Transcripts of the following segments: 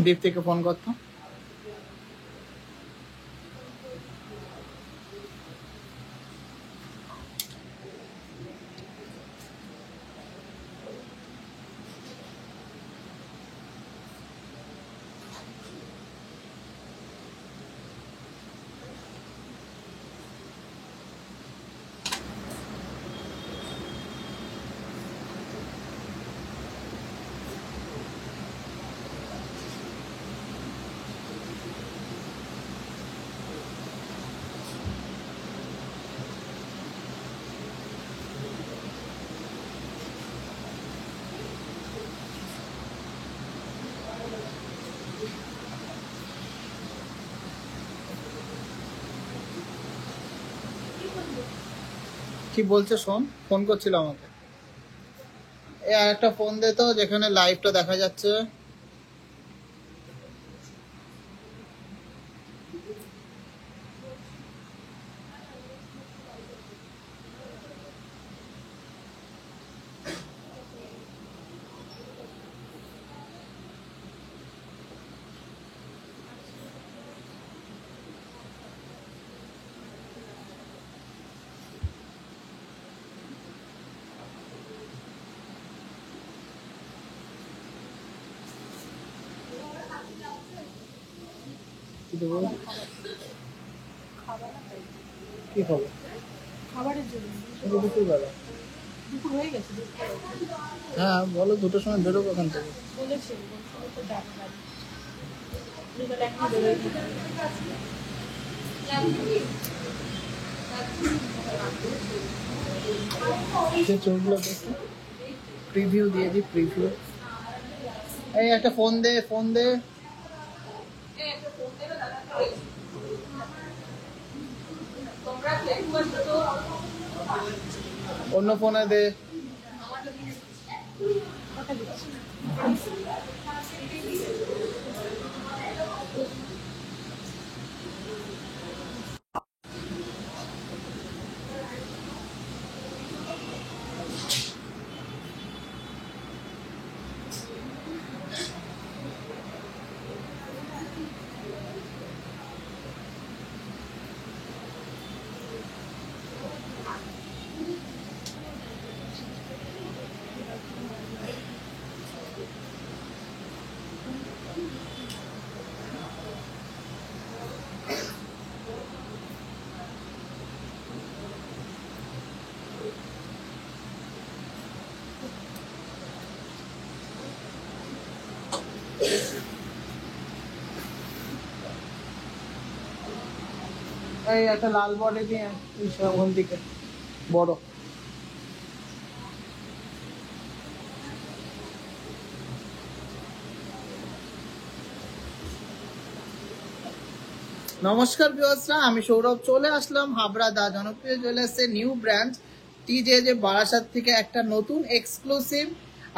দীপ্তিকে phone করতো। কি বলছে শোন, ফোন করছিল আমাকে। এই আর একটা ফোন দে তো, যেখানে লাইভটা দেখা যাচ্ছে। কি দেবো? কি হবে? খাবারের জন্য দুপুরবেলা। দুপুর হয়ে গেছে। হ্যাঁ বলো, 2টোর সময় বেরোবো এখান থেকে। বলেছে বিকালে এখন বেরোয়। যে চোখগুলো দেখো, প্রিভিউ দিয়ে দিই, প্রিভিউ। এই একটা ফোন দে, ফোন দে। অন্য ফোনে দে। এই একটা লাল বডি দিয়ে ওখান দিকে বড়। নমস্কার ভিউয়ার্সরা, আমি সৌরভ চলে আসলাম হাবড়া দা জনপ্রিয় জুয়েলার্সের নিউ ব্র্যান্ড টিজে বারাসাত থেকে একটা নতুন এক্সক্লুসিভ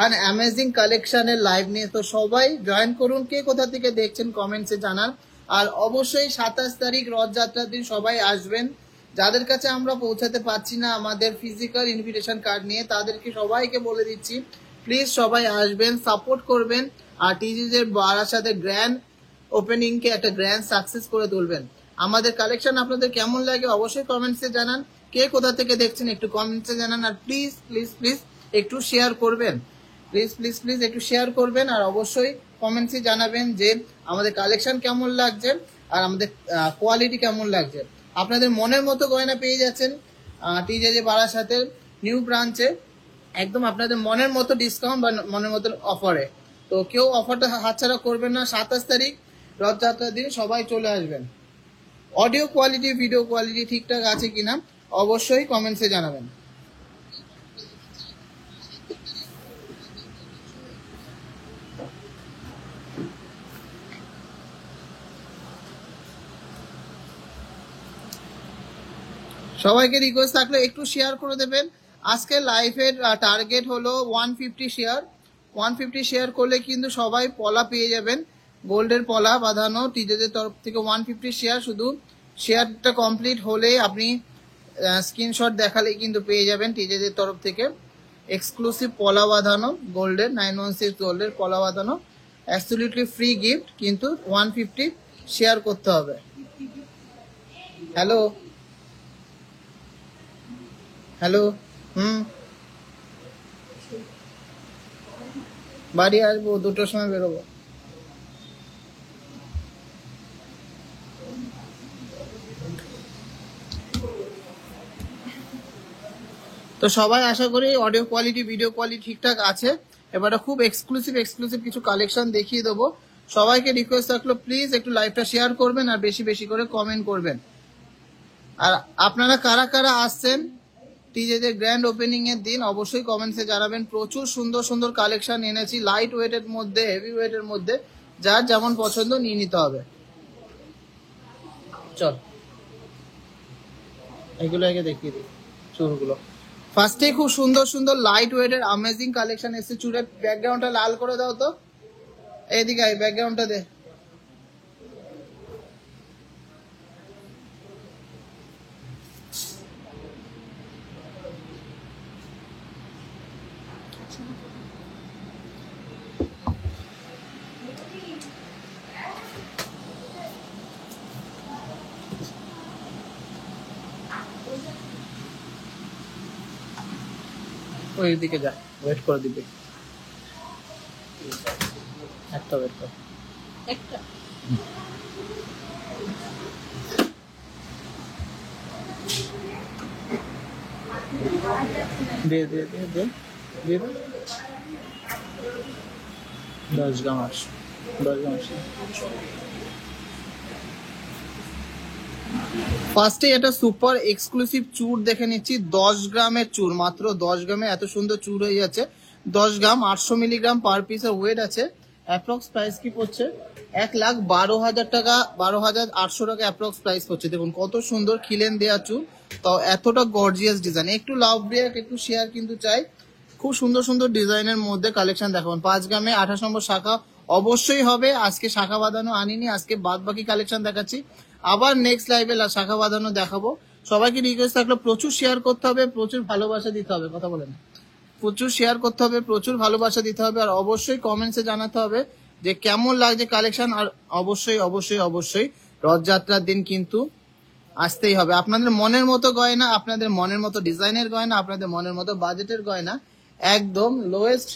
আর অ্যামেজিং কালেকশনের লাইভ নিয়ে। তো সবাই জয়েন করুন। কে কোথা থেকে দেখছেন কমেন্টসে জানান। আর অবশ্যই 27 তারিখ রথযাত্রার দিন সবাই আসবেন। যাদের কাছে আমরা পৌঁছাতে পারছি না আমাদের ফিজিক্যাল ইনভিটেশন কার্ড নিয়ে, তাদেরকে সবাইকে বলে দিচ্ছি প্লিজ সবাই আসবেন, সাপোর্ট করবেন। আর টিজে বারাসাতের গ্র্যান্ড ওপেনিং কে একটা গ্র্যান্ড সাকসেস করে তুলবেন। আমাদের কালেকশন আপনাদের কেমন লাগে অবশ্যই কমেন্টসে জানান। কে কোথা থেকে দেখছেন একটু কমেন্টসে জানান। আর প্লিজ প্লিজ প্লিজ একটু শেয়ার করবেন, প্লিজ প্লিজ প্লিজ একটু শেয়ার করবেন। আর অবশ্যই কমেন্টসে জানাবেন যে আমাদের কালেকশন কেমন লাগছে আর আমাদের কোয়ালিটি কেমন লাগছে। আপনাদের মনের মতো গয়না পেয়ে যাচ্ছেন টিজে বারাসাতের নিউ ব্রাঞ্চে, একদম আপনাদের মনের মতো ডিসকাউন্ট বা মনের মতো অফারে। তো কেউ অফারটা হাতছাড়া করবেন না। 27 তারিখ রথযাত্রার দিন সবাই চলে আসবেন। অডিও কোয়ালিটি, ভিডিও কোয়ালিটি ঠিকঠাক আছে কিনা অবশ্যই কমেন্টসে জানাবেন। সবাইকে রিকোয়েস্ট থাকলে একটু শেয়ার করে দেবেন। আজকে লাইভের টার্গেট হলো 150 শেয়ার। 150 শেয়ার করলে কিন্তু সবাই পলা পেয়ে যাবেন, গোল্ডের পলা বাঁধানো টিজেদের তরফ থেকে। 150 শেয়ার, শুধু শেয়ারটা কমপ্লিট হলে আপনি স্ক্রিনশট দেখালেই কিন্তু পেয়ে যাবেন টিজেদের তরফ থেকে এক্সক্লুসিভ পলা বাঁধানো গোল্ডের 916 গোল্ডের পলা বাঁধানো অ্যাবসলিউটলি ফ্রি গিফট, কিন্তু 150 শেয়ার করতে হবে। হ্যালো হ্যালো, বাড়ি আসবো, 2টোর সময় বেরোবো। তো সবাই আশা করি অডিও কোয়ালিটি ভিডিও কোয়ালিটি ঠিকঠাক আছে। এবারে খুব এক্সক্লুসিভ কিছু কালেকশন দেখিয়ে দেবো। সবাইকে রিকোয়েস্ট থাকলো প্লিজ একটু লাইভটা শেয়ার করবেন আর বেশি বেশি করে কমেন্ট করবেন। আর আপনারা কারা কারা আসছেন টিজেদের গ্র্যান্ড ওপেনিং এর দিন অবশ্যই কমেন্টসে জানাবেন। প্রচুর সুন্দর সুন্দর কালেকশন এনেছি, লাইট ওয়েটের মধ্যে, হেভি ওয়েটের মধ্যে, যার যেমন পছন্দ নিয়ে নিতে হবে। চল এগুলো আগে দেখিয়ে দিই চুলগুলো। ফার্স্টে খুব সুন্দর সুন্দর লাইট ওয়েটের অ্যামেজিং কালেকশন এসেছে। চুলের ব্যাকগ্রাউন্ডটা লাল করে দাও তো, এইদিকে আই, ব্যাকগ্রাউন্ডটা দে। ওই দিকে যা, ওয়েট করে দিবি, একটা ওয়েট কর। একটা দে দে দে দে দে দে। 10 গ্রাম আসে, 10 গ্রাম আসে। ফার্স্টে এটা সুপার এক্সক্লুসিভ চুর দেখে নিচ্ছি। 10 গ্রামের চুর, মাত্র 10 গ্রামে এত সুন্দর চুর হয়ে যাচ্ছে। 10 গ্রাম 800 মিলিগ্রাম পার পিসের ওয়েট আছে। অ্যাপ্রক্স প্রাইস কি পড়ছে? 1,12,000 টাকা, 12,800 টাকা অ্যাপ্রক্স প্রাইস পড়ছে। দেখুন কত সুন্দর খিলেন দেওয়া চুর, তাও এতটা গর্জিয়াস ডিজাইন। একটু লাভ ব্রেক, একটু শেয়ার কিন্তু চাই। খুব সুন্দর সুন্দর ডিজাইনের মধ্যে কালেকশন দেখাবেন। 5 গ্রামে 28 নম্বর শাখা অবশ্যই হবে। আজকে শাখা বাঁধানো আনিনি, আজকে বাদ বাকি কালেকশন দেখাচ্ছি। আবার নেক্সট লাইভে শাখা বাঁধানো দেখাবো। সবাইকে রিকোয়েস্ট থাকলো প্রচুর শেয়ার করতে হবে, প্রচুর ভালোবাসা দিতে হবে। কথা বলেন, প্রচুর শেয়ার করতে হবে, প্রচুর ভালোবাসা দিতে হবে। আর অবশ্যই কমেন্টসে জানাতে হবে যে কেমন লাগছে কালেকশন। আর অবশ্যই অবশ্যই অবশ্যই রথযাত্রার দিন কিন্তু আসতেই হবে। আপনাদের মনের মতো গয়না, আপনাদের মনের মতো ডিজাইনের গয়না, আপনাদের মনের মতো বাজেটের গয়না, একদম লোয়েস্ট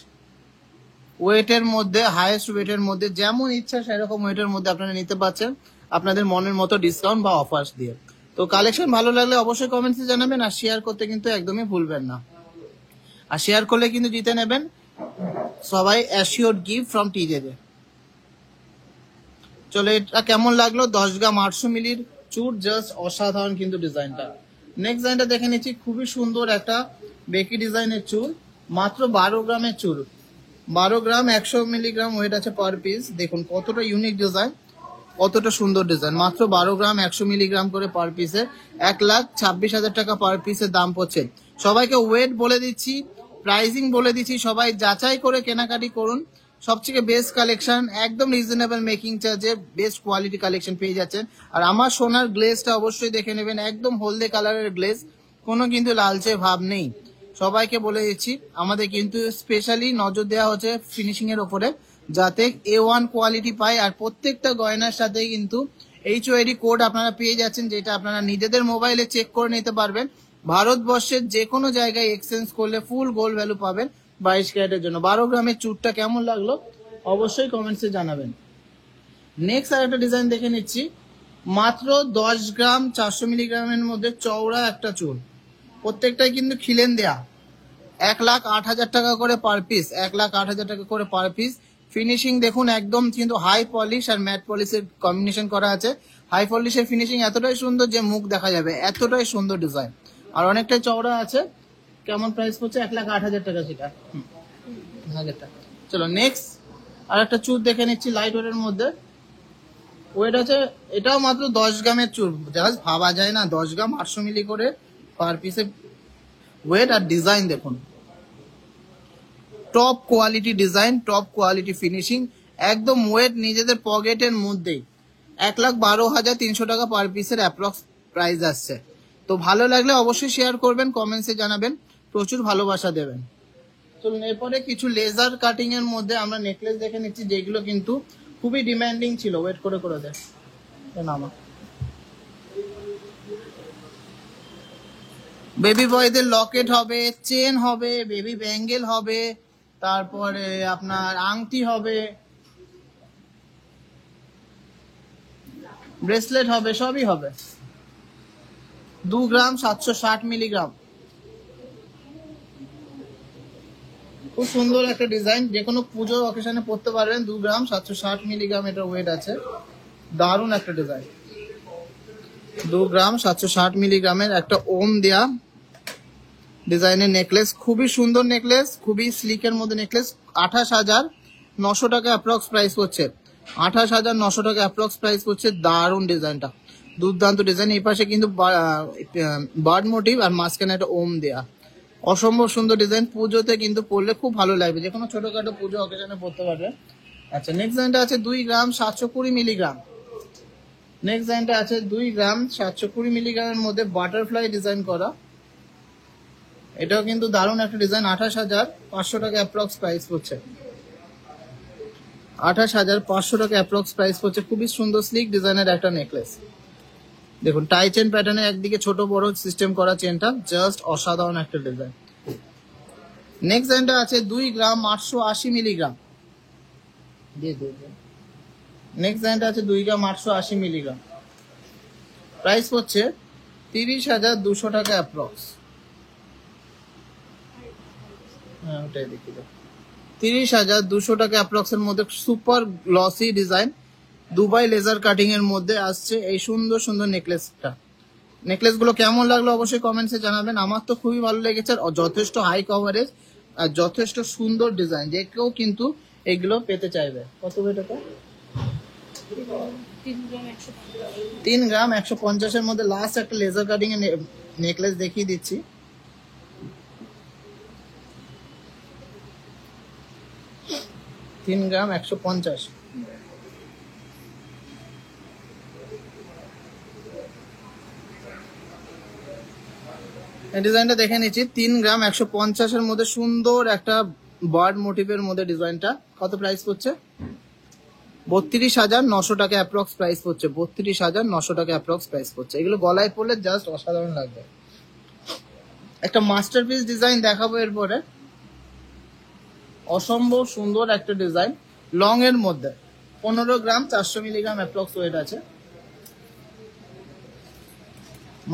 ওয়েটের মধ্যে, হাইয়েস্ট ওয়েটের মধ্যে, যেমন ইচ্ছা সেরকম ওয়েটের মধ্যে আপনারা নিতে পারছেন আপনাদের মনের মতো ডিসকাউন্ট বা অফার্স দিয়ে। তো কালেকশন ভালো লাগলে অবশ্যই কমেন্টসে জানাবেন। আর শেয়ার করতে কিন্তু একদমই ভুলবেন না। আর শেয়ার করলে কিন্তু জিতে নেবেন সবাই অ্যাসিওর্ড গিফট ফ্রম টিজেডে। চলো এটা কেমন লাগলো? 10 গ্রাম 800 মিলির চুর, জাস্ট অসাধারণ কিন্তু ডিজাইনটা। নেক্সট ডিজাইনটা দেখে নিচ্ছি, খুবই সুন্দর একটা বেকি ডিজাইনের চুর, মাত্র 12 গ্রামের চুর। 12 গ্রাম 100 মিলিগ্রাম ওয়েট আছে পার পিস। দেখুন কতটা ইউনিক ডিজাইন, কতটা সুন্দর ডিজাইন। মাত্র 12 গ্রাম 100 মিলিগ্রাম করে পার পিসে 1,26,000 টাকা পার পিসের দাম পড়ছে। সবাইকে ওয়েট বলে দিচ্ছি, প্রাইসিং বলে দিচ্ছি, সবাই যাচাই করে কেনাকাটি করুন। সবথেকে বেস্ট কালেকশন, একদম রিজনেবল মেকিং চার্জে বেস্ট কোয়ালিটি কালেকশন পেয়ে যাচ্ছেন। আর আমার সোনার গ্লেজটা অবশ্যই দেখে নেবেন, একদম হলদে কালারের গ্লেজ, কোনো কিন্তু লালচে ভাব নেই। সবাইকে বলে দিচ্ছি আমাদের কিন্তু স্পেশালি নজর দেওয়া হচ্ছে ফিনিশিং এর উপরে, যাতে A1 কোয়ালিটি পায়। আর প্রত্যেকটা গয়নার সাথে কিন্তু HOID কোড আপনারা পেয়ে যাচ্ছেন, যেটা আপনারা নিজেদের মোবাইলে চেক করে নিতে পারবেন। ভারতবর্ষের যে কোনো জায়গায় এক্সচেঞ্জ করলে ফুল গোল্ড ভ্যালু পাবেন 22 ক্যারেটের জন্য। 12 গ্রামের চুরটা কেমন লাগলো অবশ্যই কমেন্টসে জানাবেন। নেক্সট আর একটা ডিজাইন দেখে নিচ্ছি, মাত্র 10 গ্রাম 400 মিলিগ্রামের মধ্যে চওড়া একটা চুল, প্রত্যেকটাই কিন্তু খিলেন দেয়া। 1,08,000 টাকা করে পার পিস, 1,08,000 টাকা করে পার পিস। ফিনিশিং দেখুন একদম কিন্তু হাই পলিশ আর ম্যাট পলিশের কম্বিনেশন করা আছে। হাই পলিশের ফিনিশিং এতটাই সুন্দর যে মুখ দেখা যাবে, এতটাই সুন্দর ডিজাইন। আর অনেকটাই চওড়া আছে। কেমন প্রাইস পড়ছে? 1,08,000 টাকা সেটা, 1,000 টাকা। চলো নেক্সট আর একটা চুর দেখে নিচ্ছি লাইট ওয়েটের মধ্যে। ওয়েট আছে, এটাও মাত্র 10 গ্রামের চুর। জাস্ট ভাবা যায় না, 10 গ্রাম 800 মিলি করে পার পিসে ওয়েট। আর ডিজাইন দেখুন, top quality design, top quality finishing, একদম ওয়েট নিজেদের পকেটের মধ্যেই। 1,12,300 টাকা পার পিসের অ্যাপ্রক্স প্রাইস আসছে। তো ভালো লাগলে অবশ্যই শেয়ার করবেন, কমেন্টসে জানাবেন, প্রচুর ভালোবাসা দেবেন। চলুন এরপরে কিছু লেজার কাটিং এর মধ্যে আমরা নেকলেস দেখে নিচ্ছি, যেগুলো কিন্তু খুবই ডিমান্ডিং ছিল। ওয়েট করে করে দেয় নামা। বেবি বয়দের লকেট হবে, চেন হবে, বেবি ব্যাঙ্গেল হবে, তারপরে আপনার আংটি হবে, ব্রেসলেট হবে, সবই হবে। 2 গ্রাম 760 মিলিগ্রাম, খুব সুন্দর একটা ডিজাইন, যে কোনো পুজো অকেশনে পড়তে পারবেন। 2 গ্রাম 760 মিলিগ্রাম এটা ওয়েট আছে, দারুণ একটা ডিজাইন। 2 গ্রাম 760 মিলিগ্রামের একটা ওম দেয়া ডিজাইনের নেকলেস, খুবই সুন্দর নেকলেস, খুবই স্লিকের মধ্যে নেকলেস। 28,900 টাকা অ্যাপ্রক্স প্রাইস হচ্ছে, 28,900 টাকা অ্যাপ্রক্স প্রাইস হচ্ছে। দারুণ ডিজাইনটা, দুর্দান্ত ডিজাইন। এই পাশে কিন্তু বার্ড মোটিভ আর মাঝখানে একটা ওম দেয়া, অসম্ভব সুন্দর ডিজাইন। পুজোতে কিন্তু পরলে খুব ভালো লাগবে, যে কোনো ছোটখাটো পুজো অকেশনে পড়তে পারবে। আচ্ছা, নেক্সট ডিজাইনটা আছে 2 গ্রাম 720 মিলিগ্রাম। নেক্সট ডিজাইনটা আছে 2 গ্রাম 720 মিলিগ্রামের মধ্যে বাটারফ্লাই ডিজাইন করা। এটাও কিন্তু দারুণ একটা ডিজাইন। 28,500 টাকা অ্যাপ্রক্স প্রাইস হচ্ছে, 28,500 টাকা অ্যাপ্রক্স প্রাইস হচ্ছে। খুবই সুন্দর স্লিক ডিজাইনের একটা নেকলেস। দেখুন টাই চেন প্যাটার্নে একদিকে ছোট বড় সিস্টেম করা চেনটা, জাস্ট অসাধারণ একটা ডিজাইন। নেক্সট ডিজাইনটা আছে 2 গ্রাম 880 মিলিগ্রাম। নেক্সট ডিজাইনটা আছে 2 গ্রাম 880 মিলিগ্রাম, প্রাইস হচ্ছে 30,200 টাকা অ্যাপ্রক্স। হ্যাঁ ওটাই দেখি, 30,200 টাকা অ্যাপ্রক্স এর মধ্যে super glossy design, Dubai laser cutting এর মধ্যে আসছে এই সুন্দর সুন্দর নেকলেসটা। নেকলেস গুলো কেমন লাগলো অবশ্যই কমেন্টসে জানাবেন। আমার তো খুবই ভালো লেগেছে, আর যথেষ্ট হাই কভারেজ আর যথেষ্ট সুন্দর ডিজাইন, যে কেউ কিন্তু এগুলো পেতে চাইবে। কত টাকা? 3 গ্রাম 150 এর মধ্যে লাস্ট একটা লেজার কাটিং এর নেকলেস দেখিয়ে দিচ্ছি। তিন গ্রাম 150। এই ডিজাইনটা দেখে নিচ্ছি, 3 গ্রাম 150 এর মধ্যে সুন্দর একটা বার্ড মোটিভের মধ্যে ডিজাইনটা। কত প্রাইস পড়ছে? 32,900 টাকা অ্যাপ্রক্স প্রাইস পড়ছে, 32,900 টাকা অ্যাপ্রক্স প্রাইস পড়ছে। এগুলো গলায় পরলে জাস্ট অসাধারণ লাগবে। একটা মাস্টারপিস ডিজাইন দেখাবো এরপরে, অসম্ভব সুন্দর একটা ডিজাইন, লং এর মধ্যে। 15 গ্রাম 400 মিলিগ্রাম অ্যাপ্রক্স ওয়েট আছে।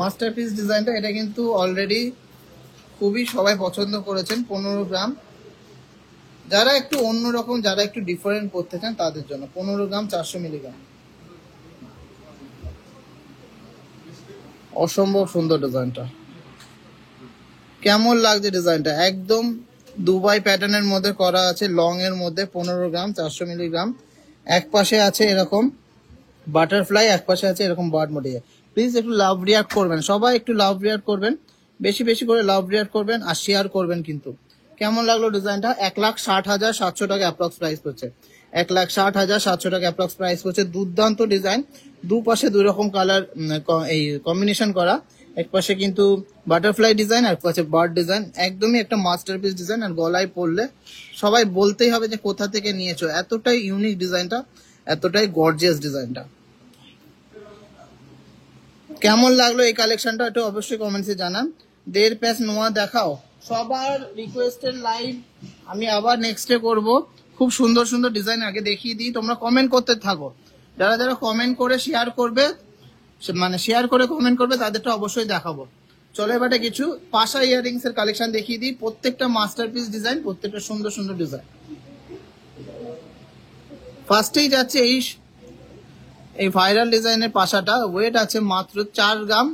মাস্টারপিস ডিজাইনটা, এটা কিন্তু অলরেডি খুবই সবাই পছন্দ করেছেন। 15 গ্রাম, যারা একটু অন্যরকম, যারা একটু ডিফারেন্ট করতে চান তাদের জন্য। 15 গ্রাম 400 মিলিগ্রাম, অসম্ভব সুন্দর ডিজাইনটা। কেমন লাগছে ডিজাইনটা? একদম দুবাই প্যাটার্নের মধ্যে করা আছে, লং এর মধ্যে। 15 গ্রাম 400 মিলিগ্রাম। এক পাশে আছে এরকম বাটারফ্লাই, এক পাশে আছে এরকম বার্ড মোটিভ। প্লিজ একটু লাভ রিয়াক্ট করবেন, সবাই একটু লাভ রিয়াক্ট করবেন, বেশি বেশি করে লাভ রিয়াক্ট করবেন আর শেয়ার করবেন কিন্তু। কেমন লাগলো ডিজাইনটা? 1,60,700 টাকা অ্যাপ্রক্স প্রাইস হচ্ছে, 1,60,700 টাকা অ্যাপ্রক্স প্রাইস হচ্ছে। দুর্দান্ত ডিজাইন, দুপাশে দুই রকম কালার এই কম্বিনেশন করা। এক পাশে কিন্তু বাটারফ্লাই ডিজাইন, আর পাশে বার্ড ডিজাইন, একদমই একটা মাস্টারপিস ডিজাইন। আর গলায় পরলে সবাই বলতেই হবে যে কোথা থেকে নিয়েছো, এতটাই ইউনিক ডিজাইনটা, এতটাই গর্জিয়াস ডিজাইনটা। কেমন লাগলো এই কালেকশনটা একটু অবশ্যই কমেন্টসে জানান। 1.5 প্যাচ নোয়া দেখাও, সবার রিকোয়েস্টেড লাইভ আমি আবার নেক্সটে করব। খুব সুন্দর সুন্দর ডিজাইন আগে দেখিয়ে দিই, তোমরা কমেন্ট করতে থাকো। যারা যারা কমেন্ট করে শেয়ার করবে, মানে শেয়ার করে কমেন্ট করবে, তাদেরটা অবশ্যই দেখাবো। চলো এবারে কিছু পাশা ইয়াররিংস এর কালেকশন দেখিয়ে দিই। প্রত্যেকটা মাস্টারপিস ডিজাইন, প্রত্যেকটা সুন্দর সুন্দর ডিজাইন। ফার্স্টেই যাচ্ছে এই ভাইরাল ডিজাইনের পাশাটা। ওয়েট আছে মাত্র 4 গ্রাম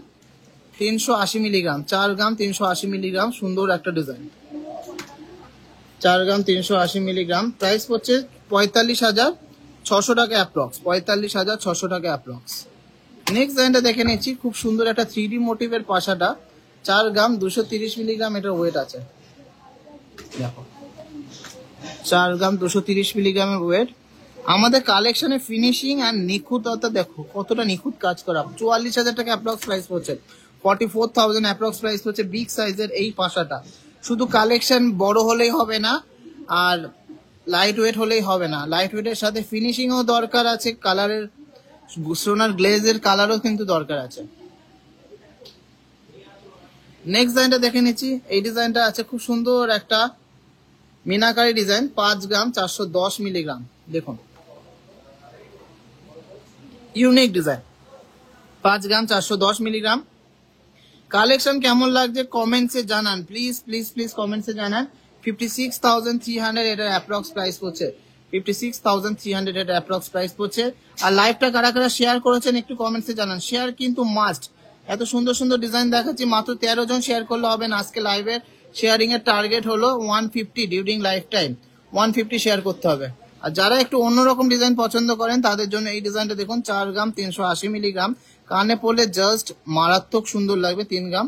380 মিলিগ্রাম, 4 গ্রাম 380 মিলিগ্রাম। সুন্দর একটা ডিজাইন, 4 গ্রাম 380 মিলিগ্রাম। প্রাইস পড়ছে 45,600 টাকা অ্যাপ্রক্স, 45,600 টাকা অ্যাপ্রক্স। নেক্সট ডিজাইনটা দেখে নিচ্ছি, খুব সুন্দর একটা 3D মোটিভের পাশাটা। 4 গ্রাম 230 মিলিগ্রাম এটা ওয়েট আছে। দেখো 4 গ্রাম 230 মিলিগ্রামের ওয়েট। আমাদের কালেকশনের ফিনিশিং আর নিখুঁততা দেখো, কতটা নিখুঁত কাজ করা। 44,000 টাকা অ্যাপ্রক্স প্রাইস পড়ছে, 44,000 অ্যাপ্রক্স প্রাইস হচ্ছে। বিগ সাইজের এই পাশাটা শুধু কালেকশন বড় হলেই হবে না, আর লাইট ওয়েট হলেই হবে না, লাইট ওয়েটের সাথে ফিনিশিংও দরকার আছে, কালারের সোনার গ্লেজের কালারও কিন্তু দরকার আছে। নেক্সট ডিজাইনটা দেখে নিচ্ছি। এই ডিজাইনটা আছে খুব সুন্দর একটা মিনাকারি ডিজাইন, 5 গ্রাম 410 মিলিগ্রাম। দেখুন ইউনিক ডিজাইন, 5 গ্রাম 410 মিলিগ্রাম। কালেকশন কেমন লাগছে কমেন্টসে জানান, প্লিজ প্লিজ প্লিজ কমেন্টসে জানান। 56,300 এটার অ্যাপ্রক্স প্রাইস পড়ছে, 56,300 এটার অ্যাপ্রক্স প্রাইস পড়ছে। আর লাইভটা কারা কারা শেয়ার করেছেন একটু কমেন্টসে জানান, শেয়ার কিন্তু মাস্ট। এত সুন্দর সুন্দর ডিজাইন দেখাচ্ছি, মাত্র 13 জন শেয়ার করলে হবে না। আজকে লাইভের শেয়ারিং এর টার্গেট হলো 150 ডিউরিং লাইফ টাইম, 150 শেয়ার করতে হবে। আর যারা একটু অন্যরকম ডিজাইন পছন্দ করেন তাদের জন্য এই ডিজাইনটা দেখুন, 4 গ্রাম 380 মিলিগ্রাম। কানে পড়লে জাস্ট মারাত্মক সুন্দর লাগবে। 3 গ্রাম,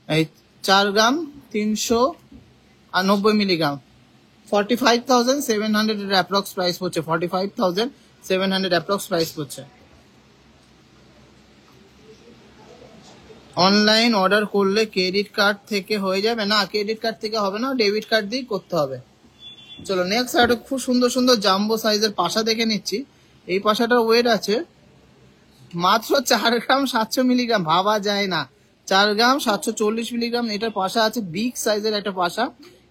এই 4 গ্রাম 390 মিলিগ্রাম, 45,700 এর অ্যাপ্রক্স প্রাইস পড়ছে, 45,700 অ্যাপ্রক্স প্রাইস পড়ছে। অনলাইন অর্ডার করলে ক্রেডিট কার্ড থেকে হয়ে যাবে না? ক্রেডিট কার্ড থেকে হবে না, ডেবিট কার্ড দিয়ে করতে হবে। চলো নেক্সট একটা খুব সুন্দর সুন্দর জাম্বো সাইজের পাশা দেখে নিচ্ছি। এই পাশাটার ওয়েট আছে মাত্র 4 গ্রাম 700 মিলিগ্রাম, ভাবা যায় না। 4 গ্রাম 740 মিলিগ্রাম এটার পাশা আছে, বিগ সাইজের একটা পাশা,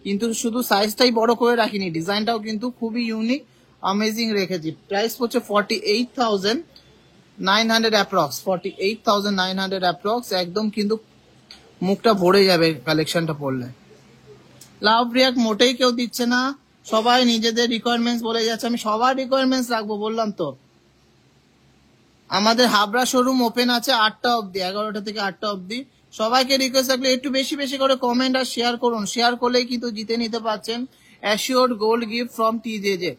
কিন্তু শুধু সাইজটাই বড় করে রাখিনি, ডিজাইনটাও কিন্তু খুবই ইউনিক অ্যামেজিং রেখেছি। প্রাইস পড়ছে 48,900 অ্যাপ্রক্স, 48,900 অ্যাপ্রক্স। একদম কিন্তু মুখটা ভরে যাবে কালেকশনটা পড়লে। লাভ রিয়াক্ট মোটেই কেউ দিচ্ছে না, সবাই নিজেদের রিকোয়ারমেন্টস বলে যাচ্ছে। আমি সবার রিকোয়ারমেন্টস রাখবো বললাম তো। আমাদের হাবড়া শোরুম ওপেন আছে 8টা অবধি, 11টা থেকে 8টা অবধি। সবাইকে রিকোয়েস্ট থাকলে একটু বেশি বেশি করে কমেন্ট আর শেয়ার করুন, শেয়ার করলেই কিন্তু জিতে নিতে পারছেন assured gold gift from TJJ,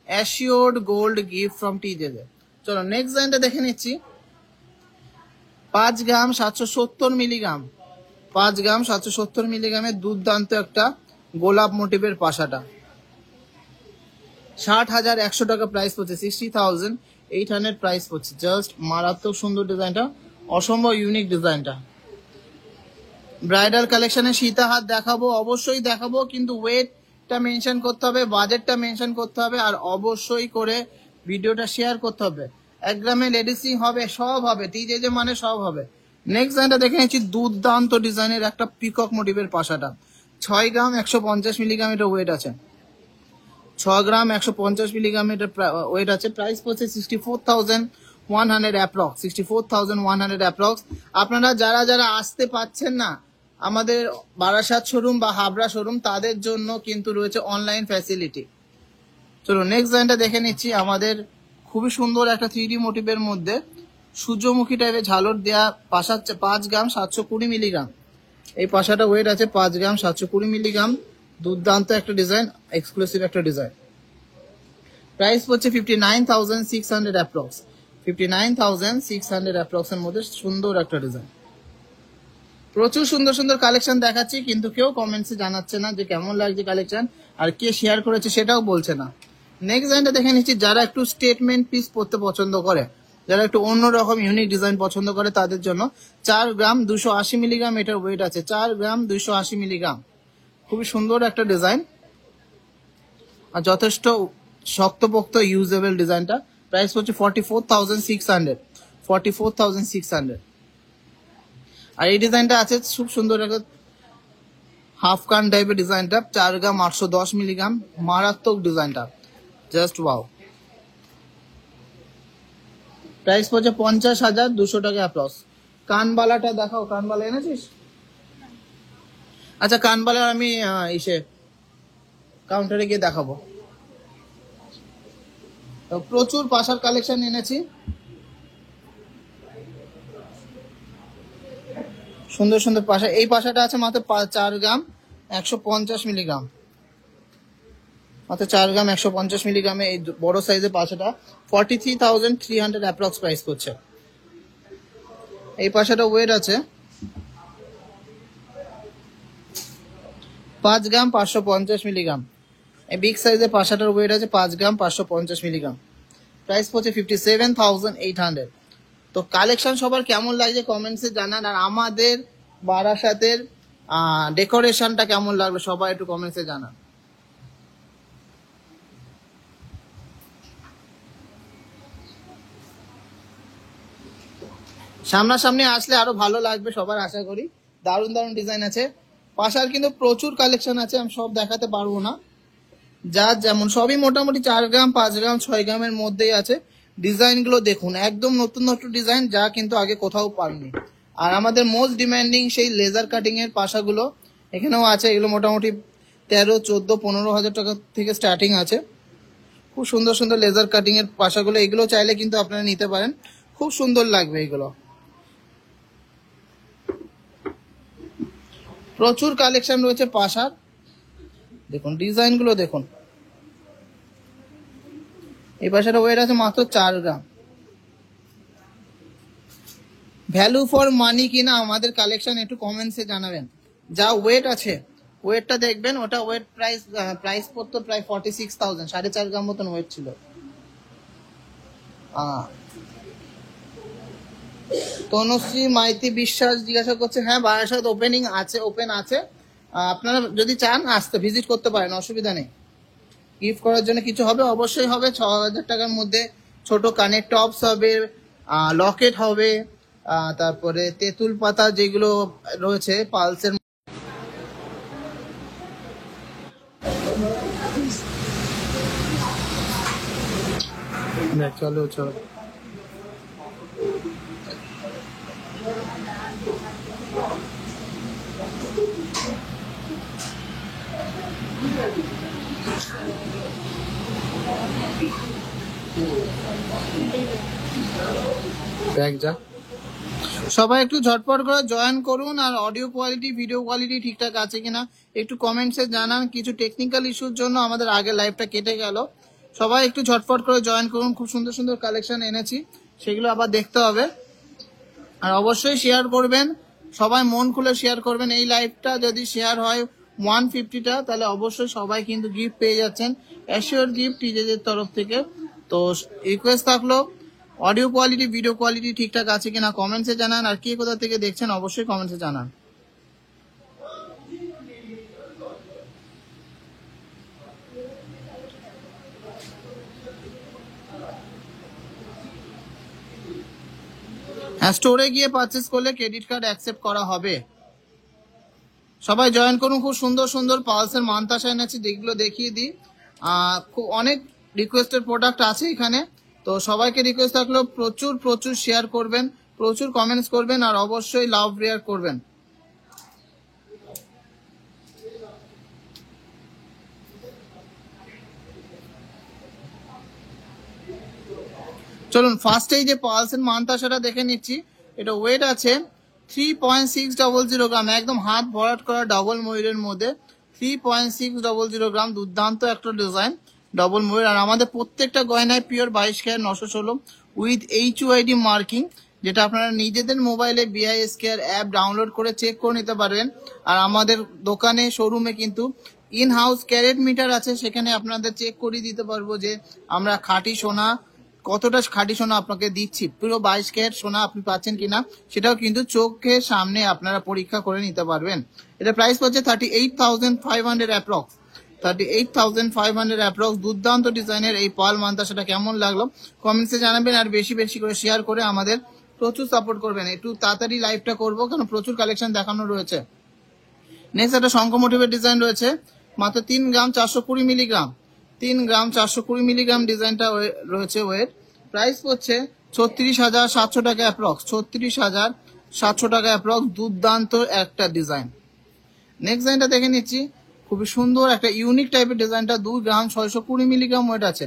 assured gold gift from TJJ. চলো নেক্সট ডিজাইনটা দেখে নিচ্ছি। 5 গ্রাম 770 মিলিগ্রাম, 5 গ্রাম 770 মিলিগ্রামের দুর্দান্ত একটা গোলাপ মোটিভের পাশাটা, 60,100 টাকা প্রাইস পড়ছে, 60,800 প্রাইস পড়ছে। জাস্ট মারাত্মক সুন্দর ডিজাইনটা, অসম্ভব ইউনিক ডিজাইনটা। ব্রাইডাল কালেকশনে সীতাহার দেখাবো, অবশ্যই দেখাবো, কিন্তু ওয়েটটা মেনশন করতে হবে, বাজেটটা মেনশন করতে হবে, আর অবশ্যই করে ভিডিওটা শেয়ার করতে হবে। 1 গ্রামে লেডিসিং হবে, সব হবে, টিজেজে মানে সব হবে। নেক্সট ডিজাইনটা দেখে নিচ্ছি, দুর্দান্ত ডিজাইনের একটা পিকক মোটিভের পাশাটা, 6 গ্রাম 150 মিলিগ্রাম এটা ওয়েট আছে, 6 গ্রাম 150 মিলিগ্রাম এটা ওয়েট আছে। প্রাইস পড়ছে 64,100 অ্যাপ্রক্স, 64,100 অ্যাপ্রক্স। আপনারা যারা যারা আসতে পাচ্ছেন না আমাদের বারাসাত শোরুম বা হাবড়া শোরুম, তাদের জন্য কিন্তু রয়েছে অনলাইন ফ্যাসিলিটি। চলো নেক্সট ডিজাইনটা দেখে নিচ্ছি। আমাদের খুবই সুন্দর একটা 3D মোটিভের মধ্যে সূর্যমুখী টাইপের ঝালর দেওয়া পাশা, 5 গ্রাম 720 মিলিগ্রাম। এই পাশাটা ওয়েট আছে 5 গ্রাম 720 মিলিগ্রাম। দুর্দান্ত একটা ডিজাইন, এক্সক্লুসিভ একটা ডিজাইন। প্রাইস পড়ছে 59,600 অ্যাপ্রক্স, 59,600 অ্যাপ্রক্স এর মধ্যে সুন্দর একটা ডিজাইন। প্রচুর সুন্দর সুন্দর কালেকশন দেখাচ্ছি, কিন্তু কেউ কমেন্টসে জানাচ্ছে না যে কেমন লাগছে কালেকশন, আর কে শেয়ার করেছে সেটাও বলছে না। নেক্সট ডিজাইনটা দেখে নিচ্ছি। যারা একটু স্টেটমেন্ট পিস পড়তে পছন্দ করে, যারা একটু অন্যরকম ইউনিক ডিজাইন পছন্দ করে, তাদের জন্য 4 গ্রাম 280 মিলিগ্রাম এটার ওয়েট আছে, 4 গ্রাম 280 মিলিগ্রাম। খুবই সুন্দর একটা ডিজাইন আর যথেষ্ট শক্তপোক্ত ইউজেবল ডিজাইনটা। প্রাইস হচ্ছে 44,600, 44,600। আর এই ডিজাইনটা আছে খুব সুন্দর একটা হাফ কান টাইপের ডিজাইনটা, 4 গ্রাম 810 মিলিগ্রাম। মারাত্মক ডিজাইনটা, জাস্ট ওয়াও। প্রাইস পড়ছে 50,200 টাকা অ্যাপ্রক্স। কানবালাটা দেখাও, কানবালা এনেছিস? আচ্ছা কানবালা আমি ইসে কাউন্টারে গিয়ে দেখাবো। তো প্রচুর পাশার কালেকশন এনেছি, সুন্দর সুন্দর পাশা। এই পাশাটা আছে মাত্র 4 গ্রাম 150 মিলিগ্রাম, মাত্র 4 গ্রাম 150 মিলিগ্রামে এই বড় সাইজের পাশাটা 43,300 অ্যাপ্রক্স প্রাইস করছে। এই পাশাটা ওয়েট আছে 5 গ্রাম 550 মিলিগ্রাম। এই বিগ সাইজের পাশাটার ওয়েট আছে 5 গ্রাম 550 মিলিগ্রাম। প্রাইস পড়ছে 57,800। তো কালেকশন সবার কেমন লাগছে কমেন্টসে জানান। আর আমাদের বারাসাতের ডেকোরেশনটা কেমন লাগলো সবাই একটু কমেন্টসে জানান। সামনাসামনি আসলে আরো ভালো লাগবে সবার আশা করি। দারুণ দারুণ ডিজাইন আছে, পাশার কিন্তু প্রচুর কালেকশন আছে, আমি সব দেখাতে পারবো না। যা যেমন সবই মোটামুটি 4 গ্রাম 5 গ্রাম 6 গ্রামের মধ্যেই আছে। ডিজাইন গুলো দেখুন, একদম নতুন নতুন ডিজাইন, যা কিন্তু আগে কোথাও পাননি। আর আমাদের মোস্ট ডিমান্ডিং সেই লেজার কাটিং এর পাশাগুলো এখানেও আছে। এগুলো মোটামুটি 13, 14, 15 হাজার টাকা থেকে স্টার্টিং আছে। খুব সুন্দর সুন্দর লেজার কাটিং এর পাশাগুলো, এগুলো চাইলে কিন্তু আপনারা নিতে পারেন, খুব সুন্দর লাগবে এগুলো। প্রচুর কালেকশন রয়েছে পাশার, দেখুন ডিজাইন গুলো দেখুন। এই পাশাটা ওয়েট আছে মাত্র 4 গ্রাম। ভ্যালু ফর মানি কিনা আমাদের কালেকশন একটু কমেন্টসে জানাবেন। যা ওয়েট আছে ওয়েটটা দেখবেন, ওটা ওয়েট প্রাইস পড়তো প্রায় 46,000, 4.5 গ্রাম মতন ওয়েট ছিল। তনুশ্রী মাইতি বিশ্বাস জিজ্ঞাসা করছে, হ্যাঁ বারাসাত ওপেনিং আছে, ওপেন আছে, আপনারা যদি চান আসতে ভিজিট করতে পারেন, অসুবিধা নেই। গিফট করার জন্য কিছু হবে, অবশ্যই হবে। 6,000 টাকার মধ্যে ছোট কানের টপস হবে, লকেট হবে, তারপরে তেঁতুল পাতা যেগুলো রয়েছে পালসের। চলো চলো, সবাই একটু ঝটপট করে জয়েন করুন। আর অডিও কোয়ালিটি ভিডিও কোয়ালিটি ঠিকঠাক আছে কিনা একটু কমেন্টসে জানান। কিছু টেকনিক্যাল ইস্যুর জন্য আমাদের আগে লাইভটা কেটে গেল। সবাই একটু ঝটপট করে জয়েন করুন, খুব সুন্দর সুন্দর কালেকশন এনেছি, সেগুলো আবার দেখতে হবে। আর অবশ্যই শেয়ার করবেন, সবাই মন খুলে শেয়ার করবেন। এই লাইভটা যদি শেয়ার হয় 150টা, তাহলে অবশ্যই সবাই কিন্তু গিফট পেয়ে যাচ্ছেন, অ্যাসিওর গিফট টিজেদের তরফ থেকে। তো রিকোয়েস্ট থাকলো অডিও কোয়ালিটি ভিডিও কোয়ালিটি ঠিকঠাক আছে কিনা কমেন্টসে জানান। আর কে কোথা থেকে দেখছেন অবশ্যই কমেন্টসে জানান। হ্যাঁ, স্টোরে গিয়ে পারচেস করলে ক্রেডিট কার্ড অ্যাকসেপ্ট করা হবে। সবাই জয়েন করুন। খুব সুন্দর সুন্দর পালসের মানতাসা এনেছি, যেগুলো দেখিয়ে দিই। খুব অনেক রিকোয়েস্টেড প্রোডাক্ট আছে এখানে। তো সবাইকে রিকোয়েস্ট থাকলো প্রচুর প্রচুর শেয়ার করবেন, প্রচুর কমেন্টস করবেন, আর অবশ্যই লাভ রেয়ার করবেন। চলুন ফার্স্টেই যে পালসের মানতাসাটা দেখে নিচ্ছি। এটা ওয়েট আছে 3.600 গ্রাম, একদম হাত ভরাট করা ডাবল ময়ূরের মধ্যে 3.600 গ্রাম। দুর্দান্ত একটা ডিজাইন ডবল ময়ূর। আর আমাদের প্রত্যেকটা গয়নায় pure 22 carat 916 with HUID marking, যেটা আপনারা নিজেদের মোবাইলে BIS কেয়ার অ্যাপ ডাউনলোড করে চেক করে নিতে পারবেন। আর আমাদের দোকানে শোরুমে কিন্তু ইন হাউস ক্যারেট মিটার আছে, সেখানে আপনাদের চেক করে দিতে পারবো যে আমরা খাঁটি সোনা, কতটা খাঁটি সোনা আপনাকে দিচ্ছি, পুরো 22 ক্যারেট সোনা আপনি পাচ্ছেন কিনা সেটাও কিন্তু চোখের সামনে আপনারা পরীক্ষা করে নিতে পারবেন। এটা প্রাইস পড়ছে 38,500 অ্যাপ্রক্স, 38,500 অ্যাপ্রক্স। দুর্দান্ত ডিজাইনের এই পাল মানতাসাটা কেমন লাগলো কমেন্টসে জানাবেন। আর বেশি বেশি করে শেয়ার করে আমাদের প্রচুর সাপোর্ট করবেন। একটু তাড়াতাড়ি লাইভটা করবো, কারণ প্রচুর কালেকশন দেখানো রয়েছে। নেক্সট একটা শঙ্খ মোটিভের ডিজাইন রয়েছে, মাত্র 3 গ্রাম 420 মিলিগ্রাম, 3 গ্রাম 420 মিলিগ্রাম ডিজাইনটা রয়েছে ওয়েট। প্রাইস পড়ছে 36,700 টাকা অ্যাপ্রক্স, 36,700 টাকা অ্যাপ্রক্স। দুর্দান্ত একটা ডিজাইন। নেক্সট ডিজাইনটা দেখে নিচ্ছি, খুবই সুন্দর একটা ইউনিক টাইপের ডিজাইনটা। 2 গ্রাম 620 মিলিগ্রাম ওয়েট আছে,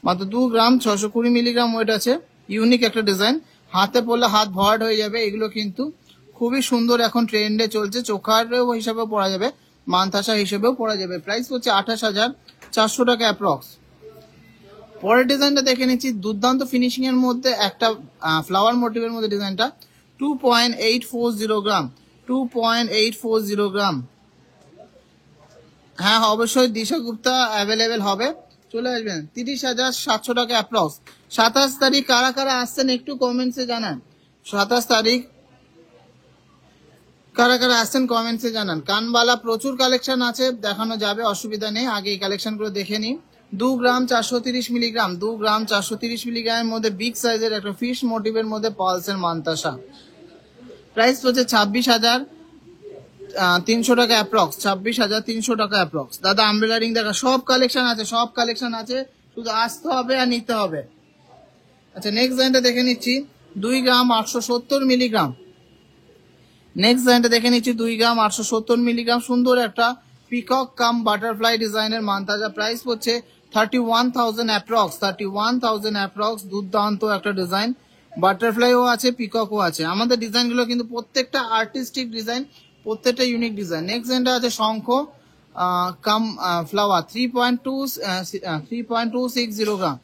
মাত্র 2 গ্রাম 620 মিলিগ্রাম ওয়েট আছে। ইউনিক একটা ডিজাইন, হাতে পড়লে হাত ভরাট হয়ে যাবে। এগুলো কিন্তু খুবই সুন্দর, এখন ট্রেন্ডে চলছে, চোখারেও হিসাবেও পরা যাবে, মানতাসা হিসেবেও পরা যাবে। প্রাইস হচ্ছে 28,400 টাকা অ্যাপ্রক্স। পরের ডিজাইনটা দেখে নিচ্ছি, দুর্দান্ত ফিনিশিং এর মধ্যে একটা ফ্লাওয়ার মোটিভের মধ্যে ডিজাইনটা 2.840 গ্রাম, 2.840 গ্রাম। হ্যাঁ অবশ্যই দিশা গুপ্তা অ্যাভেলেবেল হবে, চলে আসবেন। 30,700 টাকা অ্যাপ্রক্স। 27 তারিখ কারা কারা আসছেন একটু কমেন্টসে জানান। 27 তারিখ কারা কারা আসছেন কমেন্টসে জানান। কানবালা প্রচুর কালেকশন আছে, দেখানো যাবে, অসুবিধা নেই। আগে এই কালেকশন গুলো দেখে নিন। 2 গ্রাম 430 মিলিগ্রাম, 2 গ্রাম 430 মিলিগ্রামের মধ্যে বিগ সাইজের একটা ফিশ মোটিভের মধ্যে পালসের মান্তাসা। প্রাইস হচ্ছে 26,300 টাকা অ্যাপ্রক্স, 26,300 টাকা অ্যাপ্রক্স। দাদা আমব্রেলা রিং দেখা, সব কালেকশন আছে, সব কালেকশন আছে, শুধু আসতে হবে আর নিতে হবে। আচ্ছা নেক্সট ডিজাইনটা দেখে নিচ্ছি। 2 গ্রাম 870 মিলিগ্রাম। নেক্সট ডিজাইনটা দেখে নিচ্ছি। 2 গ্রাম 870 মিলিগ্রাম, সুন্দর একটা পিকক কাম বাটারফ্লাই ডিজাইনের মান্তাজা। প্রাইস হচ্ছে 31,000 অ্যাপ্রক্স, 31,000 অ্যাপ্রক্স। দুর্দান্ত একটা ডিজাইন, বাটারফ্লাইও আছে, পিককও আছে। আমাদের ডিজাইনগুলো কিন্তু প্রত্যেকটা আর্টিস্টিক ডিজাইন, প্রত্যেকটা ইউনিক ডিজাইন। নেক্সট ডিজাইনটা আছে শঙ্খ কাম ফ্লাওয়ার, 3.260 গ্রাম,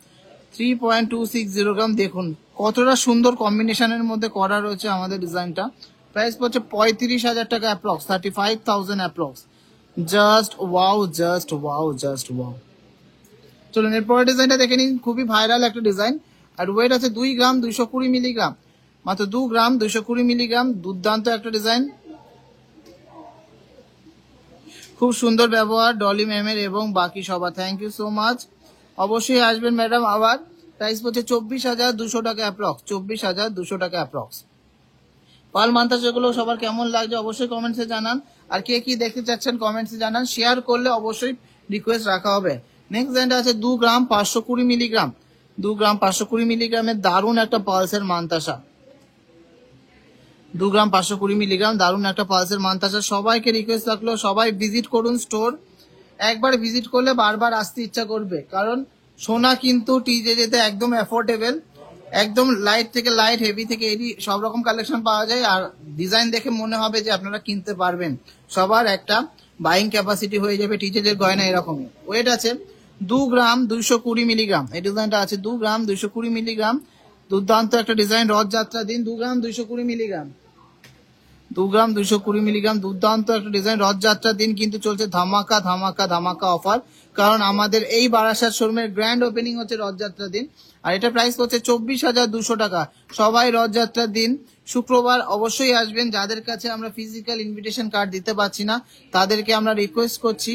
3.260 গ্রাম। দেখুন কতটা সুন্দর কম্বিনেশনের মধ্যে করা রয়েছে আমাদের ডিজাইনটা। প্রাইস পড়ছে 35,000 টাকা approx, 35,000 approx. Just wow, just wow, just wow. চলুন এরপরের ডিজাইনটা দেখে নিন, খুবই ভাইরাল একটা ডিজাইন। আর ওয়েট আছে 2 গ্রাম 220 মিলিগ্রাম, মাত্র 2 গ্রাম 220 মিলিগ্রাম। দুর্দান্ত একটা ডিজাইন, খুব সুন্দর ব্যবহার ডলি ম্যামের এবং বাকি সবার। Thank you so much. অবশ্যই আসবেন ম্যাডাম আবার। প্রাইস পড়ছে 24,200 টাকা অ্যাপ্রক্স, 24,200 টাকা অ্যাপ্রক্স। পাল মান্তাসা গুলো সবার কেমন লাগছে অবশ্যই কমেন্টসে জানান। আর কে কি দেখতে চাচ্ছেন কমেন্টসে জানান, শেয়ার করলে অবশ্যই রিকোয়েস্ট রাখা হবে। নেক্সট ডিজাইনটা আছে 2 গ্রাম 520 মিলিগ্রাম, 2 গ্রাম 520 মিলিগ্রামের দারুণ একটা পালসের মান্তাসা। 2 গ্রাম 520 মিলিগ্রাম, দারুণ একটা পালসের মান্তাসা। সবাইকে রিকোয়েস্ট রাখলো, সবাই ভিজিট করুন স্টোর। একবার ভিজিট করলে বারবার আসতে ইচ্ছা করবে, কারণ সোনা কিন্তু টিজেজেতে একদম অ্যাফোর্ডেবল, একদম লাইট থেকে লাইট, হেভি থেকে হেভি সব রকম কালেকশন পাওয়া যায়। আর ডিজাইন দেখে মনে হবে যে আপনারা কিনতে পারবেন, সবার একটা বাইং ক্যাপাসিটি হয়ে যাবে। টিজেজের গয়না এরকমই। ওয়েট আছে 2 গ্রাম 220 মিলিগ্রাম। এই ডিজাইনটা আছে 2 গ্রাম 220 মিলিগ্রাম। দুর্দান্ত একটা ডিজাইন, রথযাত্রা দিন। 2 গ্রাম 220 মিলিগ্রাম, 2 গ্রাম 220 মিলিগ্রাম। দুর্দান্ত একটা ডিজাইন, রথযাত্রার দিন কিন্তু চলছে ধামাকা ধামাকা ধামাকা অফার, কারণ আমাদের এই বারাসাত শোরুমের গ্র্যান্ড ওপেনিং হচ্ছে রথযাত্রার দিন। আর এটা প্রাইস হচ্ছে 24,200 টাকা। সবাই রথযাত্রার দিন শুক্রবার অবশ্যই আসবেন। যাদের কাছে আমরা ফিজিক্যাল ইনভিটেশন কার্ড দিতে পারছি না, তাদেরকে আমরা রিকোয়েস্ট করছি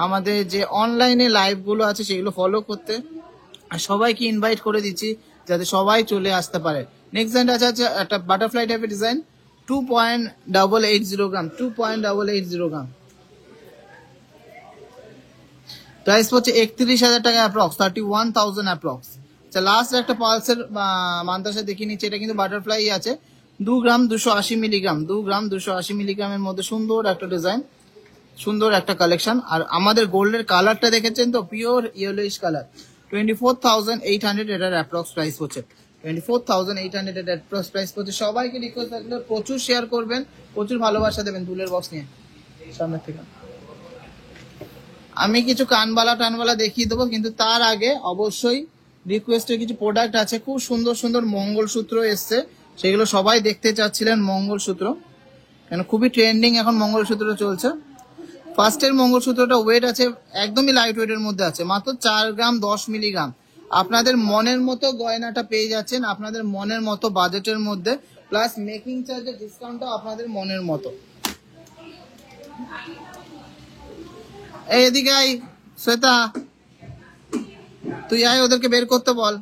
আমাদের যে অনলাইনে লাইভ গুলো আছে সেগুলো ফলো করতে। আর সবাইকে ইনভাইট করে দিচ্ছি যাতে সবাই চলে আসতে পারে। নেক্সট ডিজাইন আছে একটা বাটারফ্লাই টাইপের ডিজাইন, 2.880 গ্রাম, 2.880 গ্রাম। প্রাইস হচ্ছে 31,000 টাকা অ্যাপ্রক্স, 31,000 অ্যাপ্রক্স। আচ্ছা লাস্ট একটা পালসের মান্তাসা দেখিয়ে নিচ্ছে। এটা কিন্তু বাটারফ্লাই আছে, 2 গ্রাম 280 মিলিগ্রাম, 2 গ্রাম 280 মিলিগ্রামের মধ্যে সুন্দর একটা ডিজাইন, সুন্দর একটা কালেকশন। আর আমাদের গোল্ডের কালারটা দেখেছেন তো, পিওর ইয়েলোইশ কালার। 24,800 এটার অ্যাপ্রক্স প্রাইস হচ্ছে, 24,800 এটার অ্যাপ্রক্স প্রাইস হচ্ছে। সবাইকে রিকোয়েস্ট থাকলে প্রচুর শেয়ার করবেন, প্রচুর ভালোবাসা দেবেন। দুলের বক্স নিয়ে সামনের থেকে আমি কিছু কানবালা টানবালা দেখিয়ে দেবো, কিন্তু তার আগে অবশ্যই রিকোয়েস্টের কিছু প্রোডাক্ট আছে। খুব সুন্দর সুন্দর মঙ্গলসূত্র এসছে, সেগুলো সবাই দেখতে চাচ্ছিলেন। মঙ্গলসূত্র কেন খুবই ট্রেন্ডিং এখন মঙ্গলসূত্র চলছে। ফার্স্টের মঙ্গলসূত্রটা ওয়েট আছে একদমই লাইট ওয়েটের মধ্যে আছে, মাত্র 4 গ্রাম 10 মিলিগ্রাম। আপনাদের মনের মতো গয়নাটা পেয়ে যাচ্ছেন, আপনাদের মনের মতো বাজেটের মধ্যে, প্লাস মেকিং চার্জের ডিসকাউন্টও আপনাদের মনের মতো। এদিকে আই শ্বেতা, তুই আয়, ওদেরকে বের করতে বল।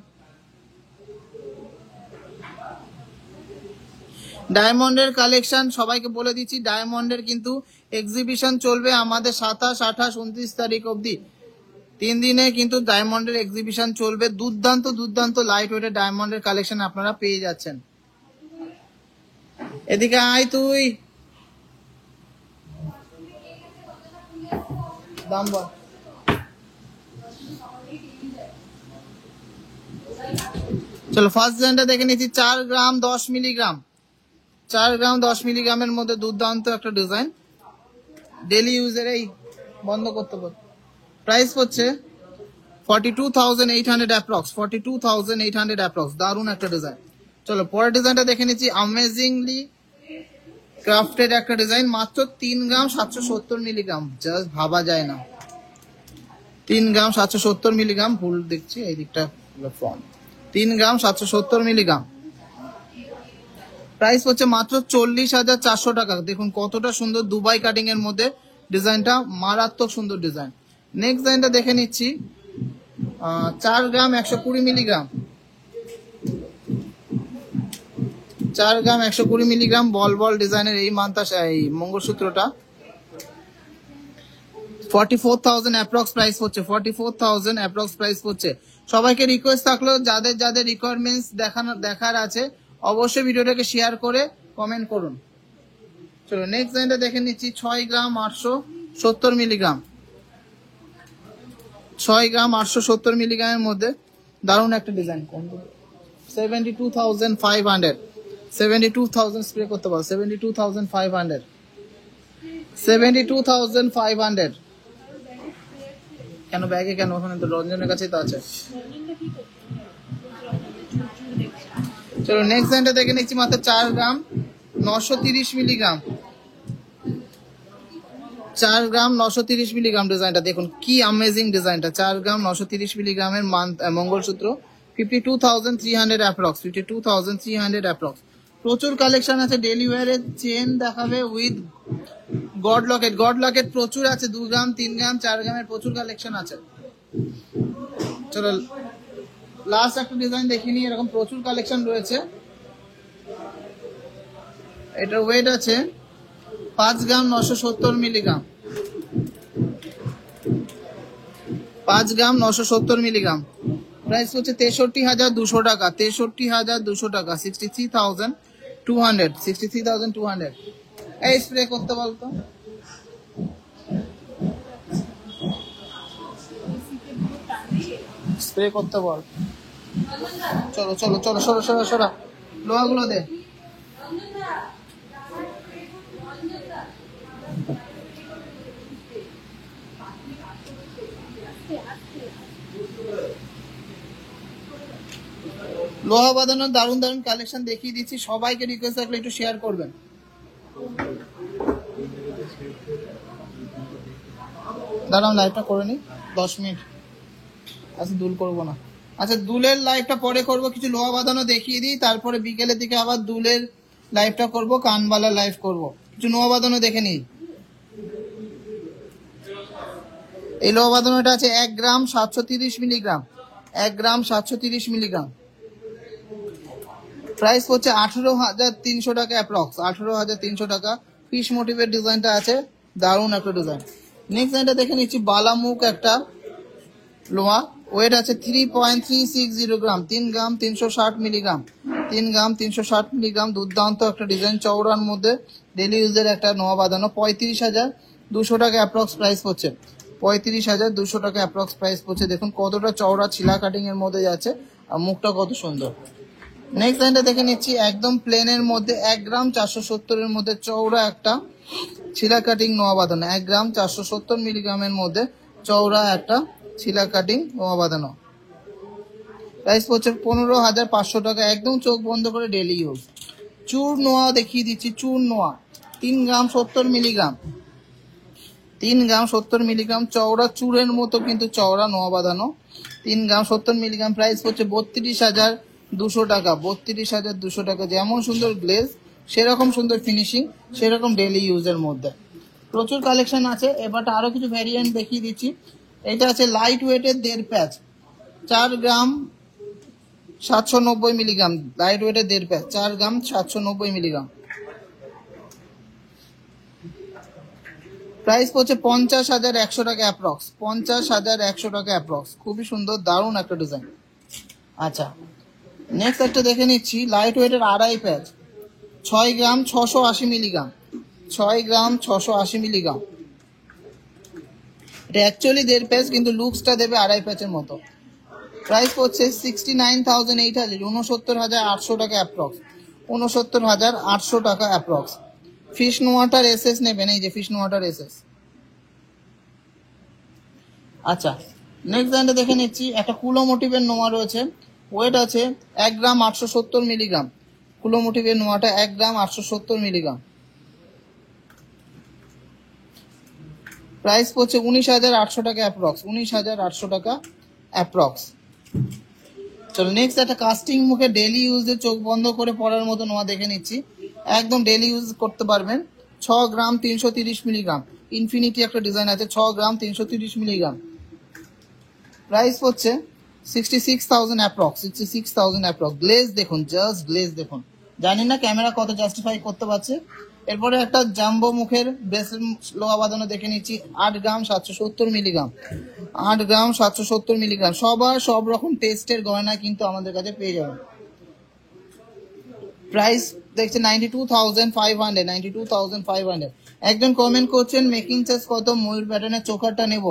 ডায়মন্ডের কালেকশন সবাইকে বলে দিচ্ছি, ডায়মন্ডের কিন্তু এক্সিবিশন চলবে আমাদের 27, 28, 29 তারিখ অবধি। 3 দিনে কিন্তু ডায়মন্ডের এক্সিবিশন চলবে। দুর্দান্ত দুর্দান্ত লাইট ওয়েটের ডায়মন্ডের কালেকশন আপনারা পেয়ে যাচ্ছেন। এদিকে আয় তুই, দাম বল। চলো ফার্স্ট ডিজাইনটা দেখে নিচ্ছি। 4 গ্রাম 10 মিলিগ্রাম, 4 গ্রাম 10 মিলিগ্রামের মধ্যে দুর্দান্ত একটা ডিজাইন, ডেলি ইউজের। এই বন্ধ করতে বল। প্রাইস হচ্ছে 42,800 অ্যাপ্রক্স, 42,800 অ্যাপ্রক্স। দারুণ একটা ডিজাইন। চলো পরের ডিজাইনটা দেখে নিচ্ছি। অ্যামেজিংলি ক্রাফটেড একটা ডিজাইন, মাত্র 3 গ্রাম 770 মিলিগ্রাম। জাস্ট ভাবা যায় না, 3 গ্রাম 770 মিলিগ্রাম। ভুল দেখছি, এই দিকটা ফ্রন্ট। 3 গ্রাম 770 মিলিগ্রাম। প্রাইস হচ্ছে মাত্র 40,400 টাকা। দেখুন কতটা সুন্দর দুবাই কাটিং এর মধ্যে ডিজাইনটা, মারাত্মক সুন্দর ডিজাইন। নেক্সট ডিজাইনটা দেখে নিচ্ছি, 4 গ্রাম 120 মিলিগ্রাম, 4 গ্রাম 120 মিলিগ্রাম বল বল ডিজাইনের এই মানটা, এই মঙ্গলসূত্রটা 44,000 অ্যাপ্রক্স প্রাইস হচ্ছে, 44,000 অ্যাপ্রক্স প্রাইস হচ্ছে। সবাইকে রিকোয়েস্ট থাকলো যাদের যাদের রিকোয়ারমেন্টস দেখার আছে অবশ্যই ভিডিওটাকে শেয়ার করে কমেন্ট করুন। চলো নেক্সট ডিজাইনটা দেখে নিচ্ছি, 6 গ্রাম 870 মিলিগ্রাম, 6 গ্রাম 870 মিলিগ্রামের মধ্যে দারুণ একটা ডিজাইন। 72,500, 72,000 স্প্রে করতে পারো, 72,500, 72,500। কেন ব্যাগে কেন? ওখানে তো রঞ্জনের কাছেই তো আছে। চলো নেক্সট ডিজাইনটা দেখে নিচ্ছি, মাত্র 4 গ্রাম 930 মিলিগ্রাম, 4 গ্রাম 930 মিলিগ্রাম ডিজাইনটা দেখুন কি অ্যামেজিং ডিজাইনটা। 4 গ্রাম 930 মিলিগ্রামের মঙ্গলসূত্র, 52,300 অ্যাপ্রক্স, 52,300 অ্যাপ্রক্স। প্রচুর কালেকশন আছে, ডেলি ওয়্যারের চেন দেখাবে উইথ গড লকেট প্রচুর আছে, 2 গ্রাম 3 গ্রাম 4 গ্রামের প্রচুর কালেকশন আছে। চলো লাস্ট একটা ডিজাইন দেখিনি, এরকম প্রচুর কালেকশন রয়েছে। এটার ওয়েট আছে 5 গ্রাম 970 মিলিগ্রাম, 5 গ্রাম 970 মিলিগ্রাম। প্রাইস হচ্ছে 63,200 টাকা, 63,200 টাকা, 63,200, 63,200। এই স্প্রে করতে বলতো, স্প্রে করতে বল। চলো চলো চলো, সরা লোহাগুলো দে। লোহা বাঁধানোর দারুণ দারুণ কালেকশন দেখিয়ে দিচ্ছি, সবাইকে রিকোয়েস্ট থাকলে একটু শেয়ার করবেন। দাঁড়ান লাইভটা করে নি 10 মিনিট, আচ্ছা দুল করবো না। আচ্ছা দুলের লাইভটা পরে করব, কিছু লোহা বাঁধানো দেখিয়ে দিই, তারপরে বিকেলের দিকে আবার দুলের লাইভটা করব, কানবালার লাইভ করব। কিছু লোহা বাঁধানো দেখে নিই। এই লোহা বাঁধানোটা আছে 1 গ্রাম 730 মিলিগ্রাম, 1 গ্রাম 730 মিলিগ্রাম। প্রাইস হচ্ছে 18,300 টাকা অ্যাপ্রক্স, 18,300 টাকা। ফিশ মোটিভের ডিজাইনটা আছে, দারুণ একটা ডিজাইন। নেক্সট ডিজাইনটা দেখে নিচ্ছি, বালামুখ একটা লোহা, ওয়েট আছে 3.360 গ্রাম, 3 গ্রাম 360 মিলিগ্রাম, 3 গ্রাম 360 মিলিগ্রাম। দুর্দান্ত একটা ডিজাইন, চওড়ার মধ্যে ডেলি ইউজের একটা নোয়া বাঁধানো। 35,200 টাকা অ্যাপ্রক্স প্রাইস হচ্ছে, 35,200 টাকা অ্যাপ্রক্স প্রাইস হচ্ছে। দেখুন কতটা চওড়া ছিলা কাটিং এর মধ্যে যাচ্ছে, আর মুখটা কত সুন্দর। নেক্সট লাইনটা দেখে নিচ্ছি, একদম প্লেনের মধ্যে 1 গ্রাম 470 এর মধ্যে চওড়া একটা ছিলা কাটিং নোয়া বাঁধানো, 1 গ্রাম 470 মিলিগ্রামের মধ্যে চওড়া একটা ছিলা কাটিং নোয়া বাঁধানো। প্রাইস হচ্ছে 15,500 টাকা, একদম চোখ বন্ধ করে ডেলি ইউজ। চুর নোয়া দেখিয়ে দিচ্ছি, চুর নোয়া 3 গ্রাম 70 মিলিগ্রাম, 3 গ্রাম 70 মিলিগ্রাম চওড়া, চুরের মতো কিন্তু চওড়া নোয়া বাঁধানো, 3 গ্রাম 70 মিলিগ্রাম। প্রাইস হচ্ছে 32,200 টাকা, 32,200 টাকা। যেমন সুন্দর গ্লেজ, সেরকম সুন্দর ফিনিশিং, সেরকম ডেলি ইউজের মধ্যে প্রচুর কালেকশন আছে। এবার আরো কিছু ভ্যারিয়েন্ট দেখিয়ে দিচ্ছি। এটা আছে লাইট ওয়েটের 1.5 প্যাচ, 4 গ্রাম 790 মিলিগ্রাম, লাইট ওয়েটের 1.5 প্যাচ, 4 গ্রাম 790 মিলিগ্রাম। প্রাইস পড়ছে 50,100 টাকা অ্যাপ্রক্স, 50,100 টাকা অ্যাপ্রক্স। খুবই সুন্দর, দারুণ একটা ডিজাইন। আচ্ছা নেক্সট একটা দেখে নিচ্ছি, লাইট ওয়েটের 2.5 প্যাচ, 6 গ্রাম 680 মিলিগ্রাম, 6 গ্রাম 680 মিলিগ্রাম। এটা অ্যাকচুয়ালি 1.5 প্যাচ, কিন্তু লুকসটা দেবে 2.5 প্যাচের মতো। প্রাইস পড়ছে 69,800, 69,800 টাকা অ্যাপ্রক্স, 69,800 টাকা অ্যাপ্রক্স। ফিশ নোয়াটার এসএস নেবেন, এই যে ফিশ নোয়াটার এসএস। আচ্ছা নেক্সট লাইনটা দেখে নিচ্ছি, একটা কুলো মোটিভের নোয়া রয়েছে, ওয়েট আছে 1 গ্রাম 870 মিলিগ্রাম। কুলো মোটিভের নোয়াটা 1 গ্রাম 870 মিলিগ্রাম। প্রাইস পড়ছে 19,800 টাকা অ্যাপ্রক্স, 19,800 টাকা অ্যাপ্রক্স। চলো নেক্সট একটা কাস্টিং মুখে ডেলি ইউজের চোখ বন্ধ করে পরার মতো নোয়া দেখে নিচ্ছি। একদম ডেলি ইউজ করতে পারবেন। 6 গ্রাম 330 মিলিগ্রাম, ইনফিনিটি একটা ডিজাইন আছে, 6 গ্রাম 330 মিলিগ্রাম। প্রাইস হচ্ছে 66,000 অ্যাপ্রক্স, 66,000 অ্যাপ্রক্স। গ্লেজ দেখুন, জাস্ট গ্লেজ দেখুন, জানি না ক্যামেরা কত জাস্টিফাই করতে পারছে। এরপরে একটা জাম্বো মুখের ব্রেসলেট লোহা বাঁধানো দেখে নিচ্ছি, 8 গ্রাম 770 মিলিগ্রাম, 8 গ্রাম 770 মিলিগ্রাম। সবার সব রকম টেস্টের গয়না কিন্তু আমাদের কাছে পেয়ে যাবেন। প্রাইস দেখছে 92,500, 92,500। একজন কমেন্ট করছেন মেকিং চার্জ কত, ময়ূর প্যাটার্নের চোকারটা নেব।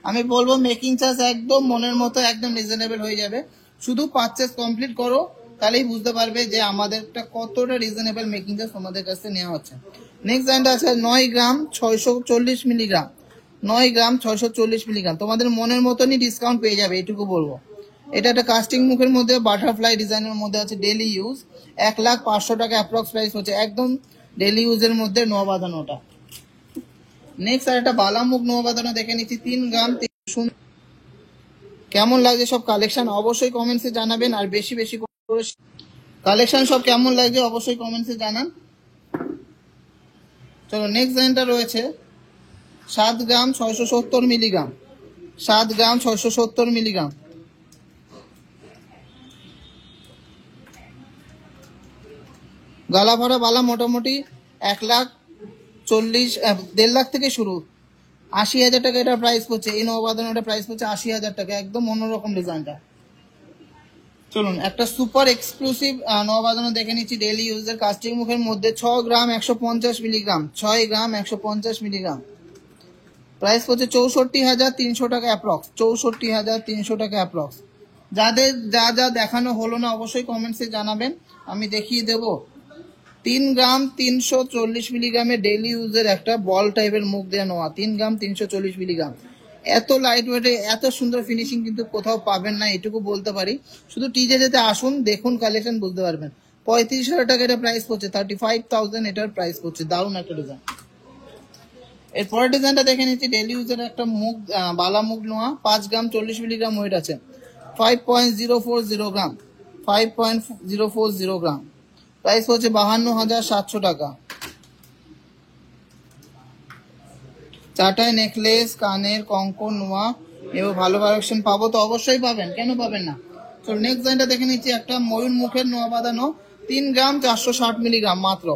আমি বলবো মেকিং চার্জ একদম মনের মতো একদম রিজনেবল হয়ে যাবে। শুধু পারচেস কমপ্লিট করো, তাহলেই বুঝতে পারবে যে আমাদেরটা কতটা রিজনেবল মেকিং চার্জ তোমাদের কাছে নেওয়া হচ্ছে। নেক্সট ব্র্যান্ড আছে 9 গ্রাম 640 মিলিগ্রাম, 9 গ্রাম 640 মিলিগ্রাম। তোমাদের মনের মতনই ডিসকাউন্ট পেয়ে যাবে, এটুকু বলবো। এটা একটা কাস্টিং মুখের মধ্যে বাটারফ্লাই ডিজাইনের মধ্যে আছে, ডেলি ইউজ। 1,05,000 টাকা অ্যাপ্রক্স প্রাইস হচ্ছে, একদম ডেলি ইউজের মধ্যে নোয়া বাঁধানোটা। নেক্সট আর একটা বালামুখ নোয়া বাঁধানো দেখে নিচ্ছি, 3 গ্রাম। কেমন লাগছে সব কালেকশন অবশ্যই কমেন্টসে জানাবেন, আর বেশি বেশি করে কালেকশন সব কেমন লাগছে অবশ্যই কমেন্টসে জানান। চলো নেক্সট ডিজাইনটা রয়েছে 7 গ্রাম 670 মিলিগ্রাম, 7 গ্রাম 670 মিলিগ্রাম। গালা ভরা বালা মোটামুটি 1,40,000 1.5 লাখ থেকে শুরু, 80,000 টাকা এটা প্রাইস পড়ছে। এই নবাদনটা প্রাইস পড়ছে 80,000 টাকা, একদম অন্যরকম ডিজাইনটা। চলুন একটা সুপার এক্সক্লুসিভ নবাদন দেখে নিচ্ছি, ডেইলি ইউজের কাস্টিং মুখের মধ্যে, 6 গ্রাম 150 মিলিগ্রাম, 6 গ্রাম 150 মিলিগ্রাম। প্রাইস পড়ছে 64,300 টাকা অ্যাপ্রক্স, 64,300 টাকা অ্যাপ্রক্স। যাদের যা যা দেখানো হলো না অবশ্যই কমেন্টসে জানাবেন, আমি দেখিয়ে দেবো। 3 গ্রাম 340 মিলিগ্রামের ডেইলি ইউজের একটা বল টাইপের মুখ দেওয়া নোয়া, 3 গ্রাম 340 মিলিগ্রাম। এত লাইট ওয়েটে এত সুন্দর ফিনিশিং কিন্তু কোথাও পাবেন না, এটুকু বলতে পারি। শুধু টিজে যেতে আসুন, দেখুন কালেকশন, বুঝতে পারবেন। 35,000 টাকা এটা প্রাইস পড়ছে, 35,000 এটার প্রাইস পড়ছে। দারুণ একটা ডিজাইন। এর পরের ডিজাইনটা দেখে নিচ্ছি, ডেইলি ইউজের একটা মুখ বালা মুখ নোয়া, 5 গ্রাম 40 মিলিগ্রাম ওয়েট আছে, 5.040 গ্রাম, 5.040 গ্রাম। প্রাইস হচ্ছে 52,700 টাকা। চাটাই নেকলেস, কানের কঙ্কন নোয়া এবং ভালো কালেকশন পাবো তো অবশ্যই পাবেন, কেন পাবেন না। তো নেক্সট ডিজাইনটা দেখে নিচ্ছি, একটা ময়ূর মুখের নোয়া বাঁধানো, 3 গ্রাম 460 মিলিগ্রাম মাত্র,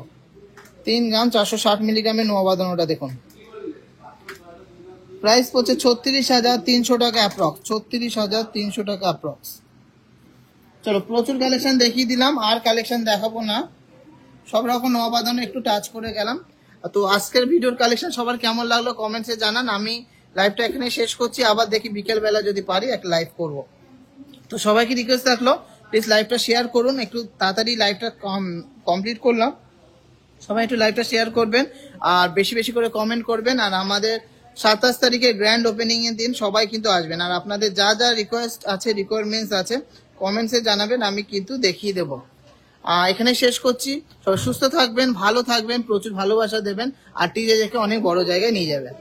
3 গ্রাম 460 মিলিগ্রামের নোয়া বাঁধানোটা দেখুন। প্রাইস পড়ছে 36,300 টাকা অ্যাপ্রক্স, 36,300 টাকা অ্যাপ্রক্স। চলো প্রচুর কালেকশন দেখিয়ে দিলাম, আর কালেকশন দেখাবো না, সব রকম নোয়া বাঁধানো একটু টাচ করে গেলাম। তো আজকের ভিডিওর কালেকশন সবার কেমন লাগলো কমেন্টসে জানান। আমি লাইভটা এখানে শেষ করছি, আবার দেখি বিকেল বেলা যদি পারি একটা লাইভ করব। তো সবাইকে রিকোয়েস্ট থাকলো প্লিজ লাইভটা শেয়ার করুন, একটু তাড়াতাড়ি লাইভটা কমপ্লিট করলাম। সবাই একটু লাইভটা শেয়ার করবেন আর বেশি বেশি করে কমেন্ট করবেন। আর আমাদের 27 তারিখে গ্র্যান্ড ওপেনিং এর দিন সবাই কিন্তু আসবেন। আর আপনাদের যা যা রিকোয়েস্ট আছে, রিকোয়ারমেন্টস আছে, কমেন্টসে জানাবেন, আমি কিন্তু দেখিয়ে দেবো। এখানে শেষ করছি। সবাই সুস্থ থাকবেন, ভালো থাকবেন, প্রচুর ভালোবাসা দেবেন, আর টিজে দেখে অনেক বড় জায়গায় নিয়ে যাবেন।